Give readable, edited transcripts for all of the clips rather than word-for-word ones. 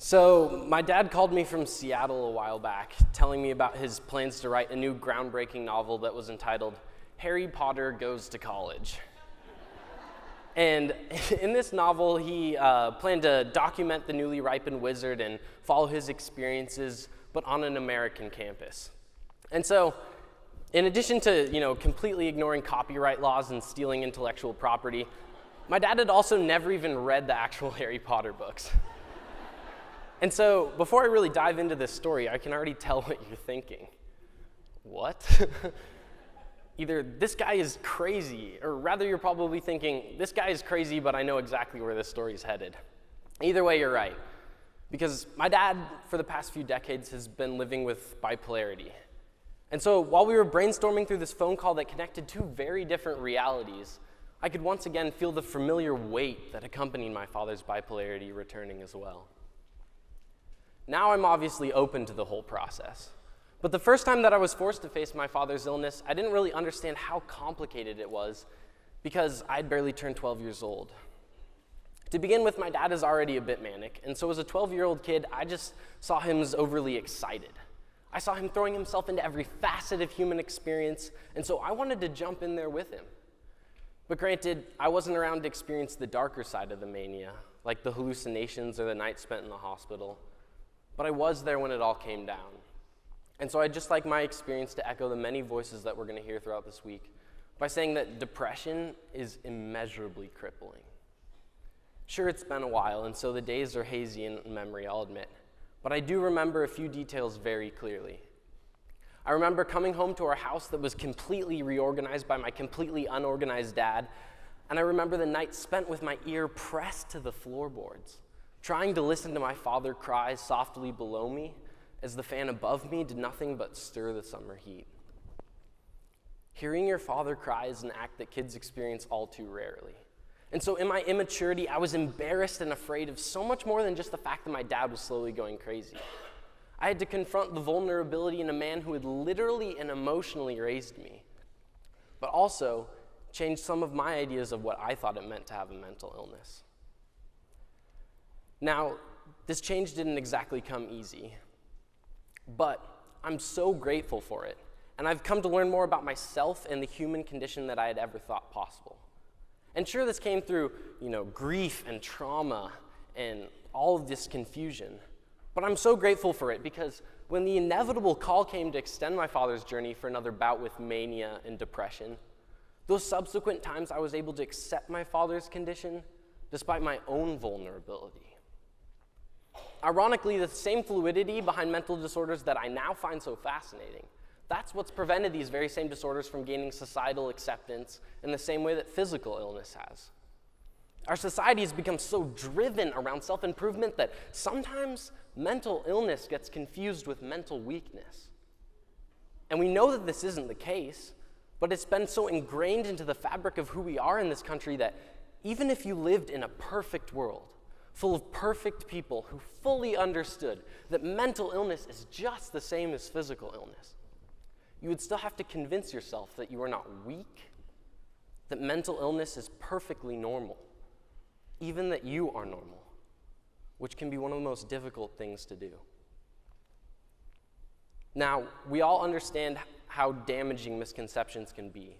So my dad called me from Seattle a while back, telling me about his plans to write a new groundbreaking novel that was entitled Harry Potter Goes to College. And in this novel, he planned to document the newly ripened wizard and follow his experiences, but on an American campus. And so, in addition to completely ignoring copyright laws and stealing intellectual property, my dad had also never even read the actual Harry Potter books. And so, before I really dive into this story, I can already tell what you're thinking. What? Either this guy is crazy, or rather you're probably thinking, this guy is crazy, but I know exactly where this story is headed. Either way, you're right. Because my dad, for the past few decades, has been living with bipolarity. And so while we were brainstorming through this phone call that connected two very different realities, I could once again feel the familiar weight that accompanied my father's bipolarity returning as well. Now I'm obviously open to the whole process. But the first time that I was forced to face my father's illness, I didn't really understand how complicated it was because I'd barely turned 12 years old. To begin with, my dad is already a bit manic, and so as a 12-year-old kid, I just saw him as overly excited. I saw him throwing himself into every facet of human experience, and so I wanted to jump in there with him. But granted, I wasn't around to experience the darker side of the mania, like the hallucinations or the night spent in the hospital. But I was there when it all came down. And so I'd just like my experience to echo the many voices that we're going to hear throughout this week by saying that depression is immeasurably crippling. Sure, it's been a while, and so the days are hazy in memory, I'll admit. But I do remember a few details very clearly. I remember coming home to our house that was completely reorganized by my completely unorganized dad, and I remember the night spent with my ear pressed to the floorboards, trying to listen to my father cry softly below me as the fan above me did nothing but stir the summer heat. Hearing your father cry is an act that kids experience all too rarely. And so in my immaturity, I was embarrassed and afraid of so much more than just the fact that my dad was slowly going crazy. I had to confront the vulnerability in a man who had literally and emotionally raised me, but also changed some of my ideas of what I thought it meant to have a mental illness. Now, this change didn't exactly come easy, but I'm so grateful for it, and I've come to learn more about myself and the human condition that I had ever thought possible. And sure, this came through, grief and trauma and all of this confusion, but I'm so grateful for it because when the inevitable call came to extend my father's journey for another bout with mania and depression, those subsequent times I was able to accept my father's condition despite my own vulnerability. Ironically, the same fluidity behind mental disorders that I now find so fascinating, that's what's prevented these very same disorders from gaining societal acceptance in the same way that physical illness has. Our society has become so driven around self-improvement that sometimes mental illness gets confused with mental weakness. And we know that this isn't the case, but it's been so ingrained into the fabric of who we are in this country that even if you lived in a perfect world, full of perfect people who fully understood that mental illness is just the same as physical illness, you would still have to convince yourself that you are not weak, that mental illness is perfectly normal, even that you are normal, which can be one of the most difficult things to do. Now, we all understand how damaging misconceptions can be,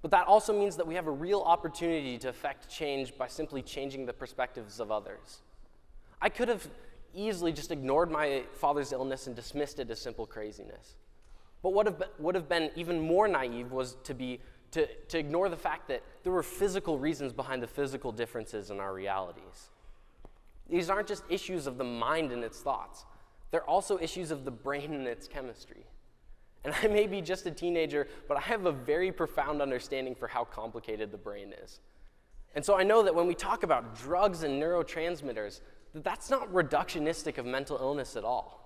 but that also means that we have a real opportunity to affect change by simply changing the perspectives of others. I could have easily just ignored my father's illness and dismissed it as simple craziness. But what would have been even more naive was to ignore the fact that there were physical reasons behind the physical differences in our realities. These aren't just issues of the mind and its thoughts. They're also issues of the brain and its chemistry. And I may be just a teenager, but I have a very profound understanding for how complicated the brain is. And so I know that when we talk about drugs and neurotransmitters, that's not reductionistic of mental illness at all.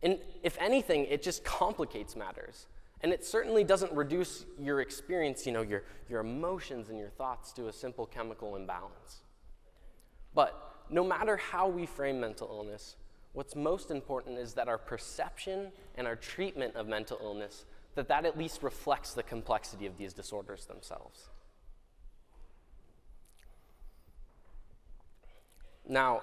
And if anything, it just complicates matters. And it certainly doesn't reduce your experience, your emotions and your thoughts to a simple chemical imbalance. But no matter how we frame mental illness, what's most important is that our perception and our treatment of mental illness, that at least reflects the complexity of these disorders themselves. Now,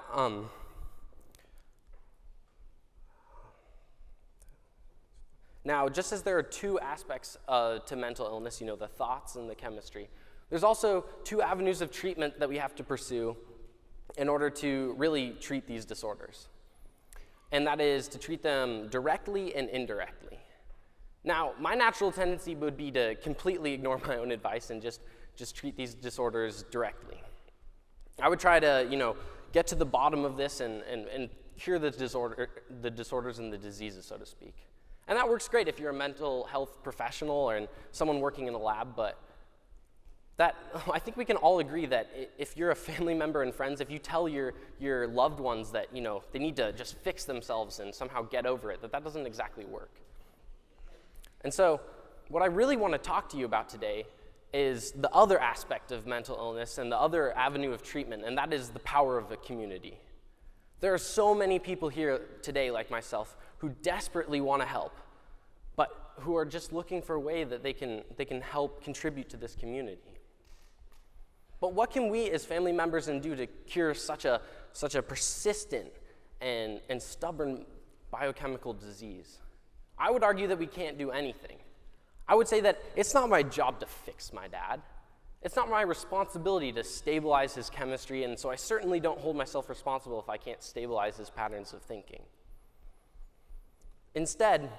Now, just as there are two aspects to mental illness, the thoughts and the chemistry, there's also two avenues of treatment that we have to pursue in order to really treat these disorders. And that is to treat them directly and indirectly. Now, my natural tendency would be to completely ignore my own advice and just treat these disorders directly. I would try to, get to the bottom of this and cure the disorders and the diseases, so to speak. And that works great if you're a mental health professional or someone working in a lab, but I think we can all agree that if you're a family member and friends, if you tell your loved ones that, they need to just fix themselves and somehow get over it, that doesn't exactly work. And so what I really want to talk to you about today is the other aspect of mental illness and the other avenue of treatment, and that is the power of a community. There are so many people here today, like myself, who desperately want to help, but who are just looking for a way that they can help contribute to this community. But what can we as family members do to cure such a persistent and stubborn biochemical disease? I would argue that we can't do anything. I would say that it's not my job to fix my dad. It's not my responsibility to stabilize his chemistry, and so I certainly don't hold myself responsible if I can't stabilize his patterns of thinking. Instead,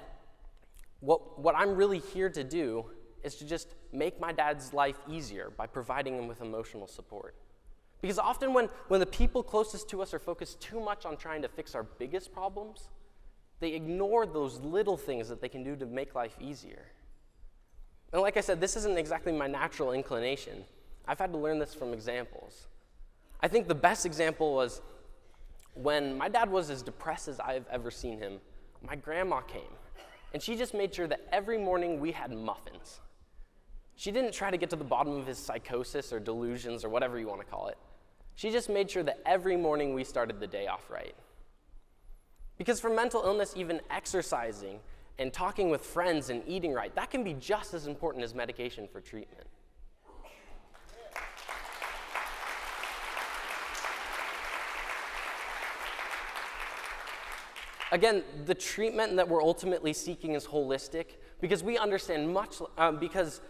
what I'm really here to do is to just make my dad's life easier by providing him with emotional support. Because often when the people closest to us are focused too much on trying to fix our biggest problems, they ignore those little things that they can do to make life easier. And like I said, this isn't exactly my natural inclination. I've had to learn this from examples. I think the best example was when my dad was as depressed as I've ever seen him, my grandma came, and she just made sure that every morning we had muffins. She didn't try to get to the bottom of his psychosis or delusions or whatever you want to call it. She just made sure that every morning we started the day off right. Because for mental illness, even exercising and talking with friends and eating right, that can be just as important as medication for treatment. Again, the treatment that we're ultimately seeking is holistic because we understand because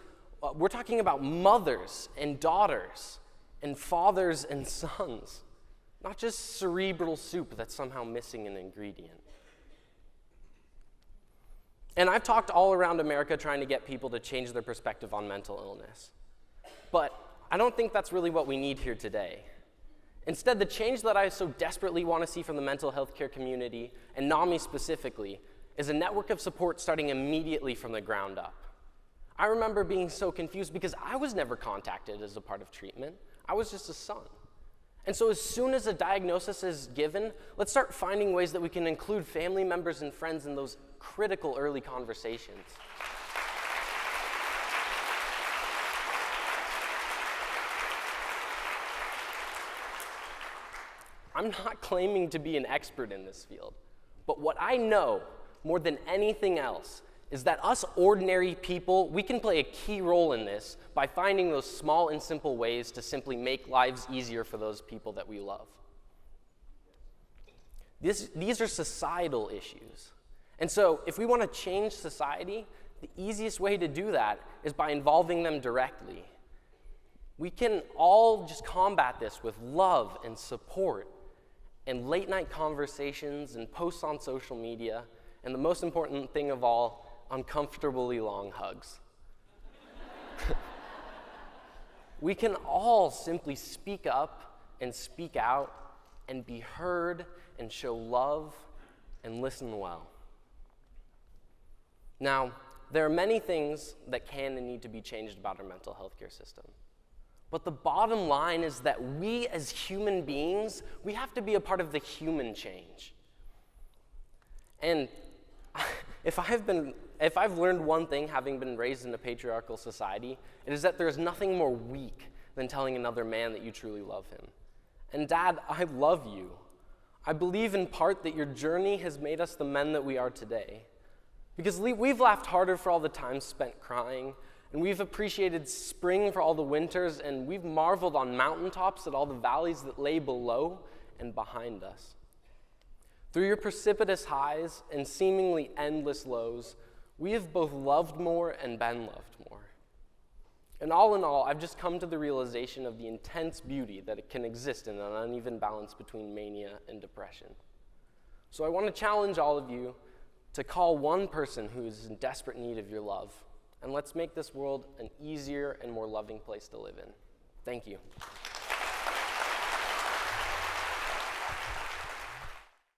we're talking about mothers and daughters and fathers and sons, not just cerebral soup that's somehow missing an ingredient. And I've talked all around America trying to get people to change their perspective on mental illness. But I don't think that's really what we need here today. Instead, the change that I so desperately want to see from the mental health care community, and NAMI specifically, is a network of support starting immediately from the ground up. I remember being so confused because I was never contacted as a part of treatment. I was just a son. And so as soon as a diagnosis is given, let's start finding ways that we can include family members and friends in those critical early conversations. I'm not claiming to be an expert in this field, but what I know more than anything else is that us ordinary people, we can play a key role in this by finding those small and simple ways to simply make lives easier for those people that we love. These are societal issues. And so if we want to change society, the easiest way to do that is by involving them directly. We can all just combat this with love and support and late night conversations and posts on social media, and the most important thing of all, uncomfortably long hugs. We can all simply speak up and speak out and be heard and show love and listen well. Now, there are many things that can and need to be changed about our mental health care system. But the bottom line is that we as human beings, we have to be a part of the human change. And if I've learned one thing having been raised in a patriarchal society, it is that there is nothing more weak than telling another man that you truly love him. And Dad, I love you. I believe in part that your journey has made us the men that we are today. Because we've laughed harder for all the time spent crying, and we've appreciated spring for all the winters, and we've marveled on mountaintops at all the valleys that lay below and behind us. Through your precipitous highs and seemingly endless lows, We have both loved more and been loved more. And all in all, I've just come to the realization of the intense beauty that it can exist in an uneven balance between mania and depression. So I want to challenge all of you to call one person who is in desperate need of your love, and let's make this world an easier and more loving place to live in. Thank you.